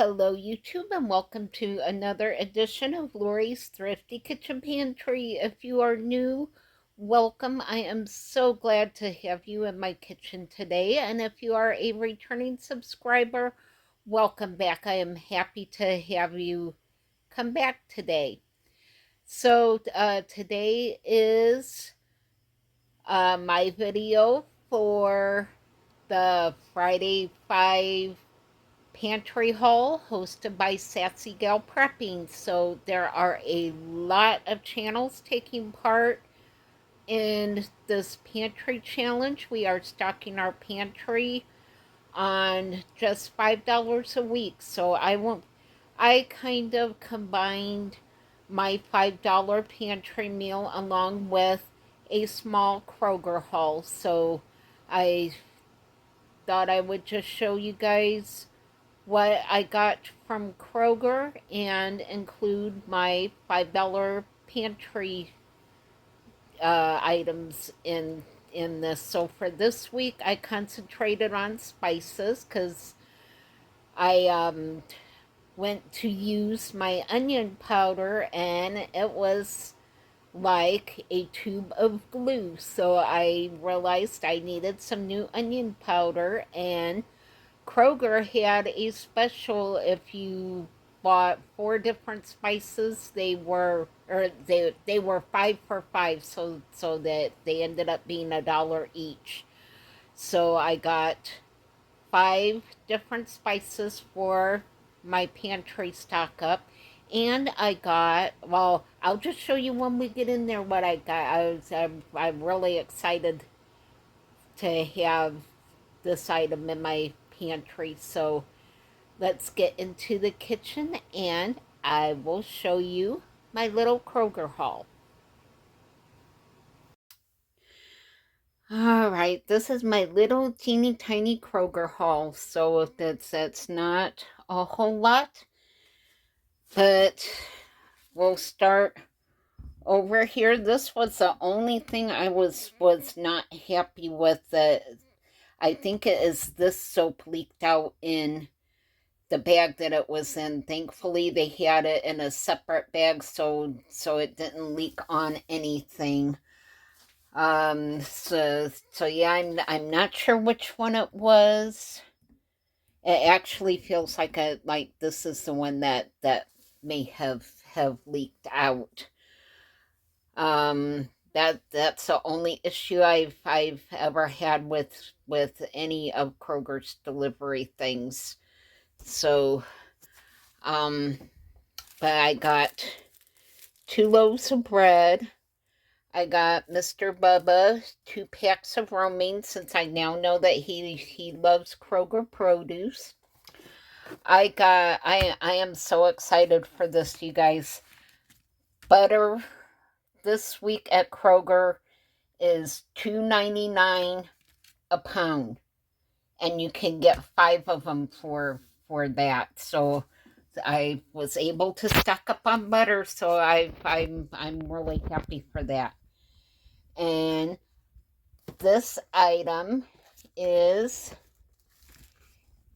Hello, YouTube, and welcome to another edition of Lori's Thrifty Kitchen Pantry. If you are new, welcome. I am so glad to have you in my kitchen today. And if you are a returning subscriber, welcome back. I am happy to have you come back today. So, today is my video for the Friday 5 Pantry haul hosted by Sassy Gal Prepping. So there are a lot of channels taking part in this pantry challenge. We are stocking our pantry on just $5 a week. So I kind of combined my $5 pantry meal along with a small Kroger haul. So I thought I would just show you guys what I got from Kroger and include my $5 pantry items in this. So for this week, I concentrated on spices because I went to use my onion powder and it was like a tube of glue. So I realized I needed some new onion powder, and Kroger had a special. If you bought 4 different spices, they were 5 for 5, so that they ended up being $1 each. So I got 5 different spices for my pantry stock up. And I got, well, I'll just show you when we get in there what I got. I'm really excited to have this item in my pantry. So let's get into the kitchen and I will show you my little Kroger haul. All right, this is my little teeny tiny Kroger haul. So that's not a whole lot, but we'll start over here. This was the only thing I was not happy with. That I think it is this soap leaked out in the bag that it was in. Thankfully, they had it in a separate bag, so it didn't leak on anything. So yeah, I'm not sure which one it was. It actually feels like this is the one that may have leaked out. That's the only issue I've ever had with any of Kroger's delivery things. So, but I got 2 loaves of bread. I got Mr. Bubba 2 packs of romaine, since I now know that he loves Kroger produce. I am so excited for this, you guys. Butter this week at Kroger is $2.99 a pound, and you can get 5 of them for that. So I was able to stock up on butter, so I'm really happy for that. And this item is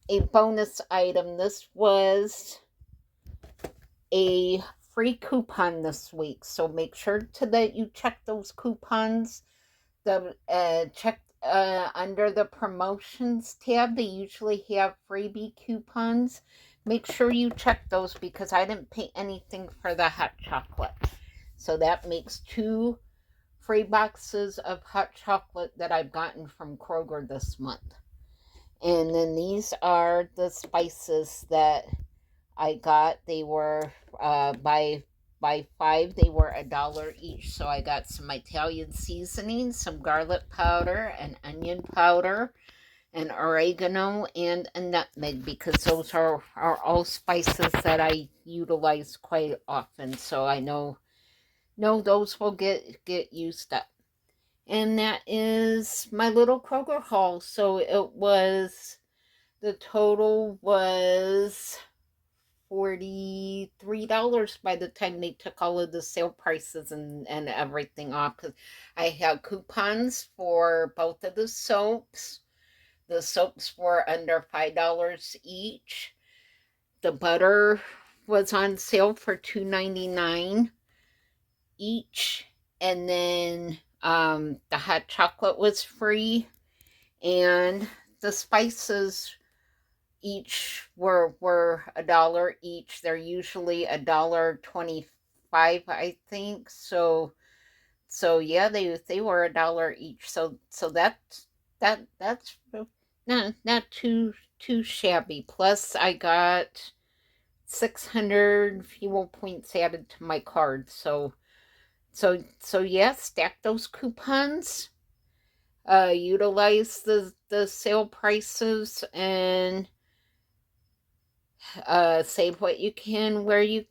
a bonus item. This was a free coupon this week, so make sure that you check those coupons. Check under the promotions tab. They usually have freebie coupons. Make sure you check those, because I didn't pay anything for the hot chocolate. So that makes 2 free boxes of hot chocolate that I've gotten from Kroger this month. And then these are the spices that I got. They were by 5, they were $1 each. So I got some Italian seasoning, some garlic powder, and onion powder, and oregano, and a nutmeg, because those are all spices that I utilize quite often. So I know those will get used up. And that is my little Kroger haul. So the total was $43 by the time they took all of the sale prices and everything off. Because I had coupons for both of the soaps. The soaps were under $5 each. the butter was on sale for $2.99 each, and then the hot chocolate was free, and the spices each were $1 each. They're usually $1.25, I think. So yeah, they were $1 each. So that's not too shabby. Plus, I got 600 fuel points added to my card. So yeah, stack those coupons. Utilize the sale prices, and save what you can, where you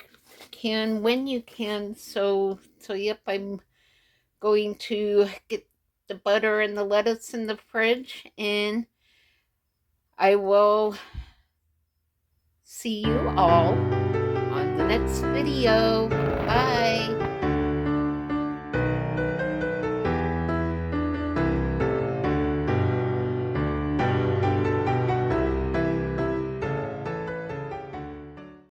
can, when you can. So yep, I'm going to get the butter and the lettuce in the fridge, and I will see you all on the next video. Bye.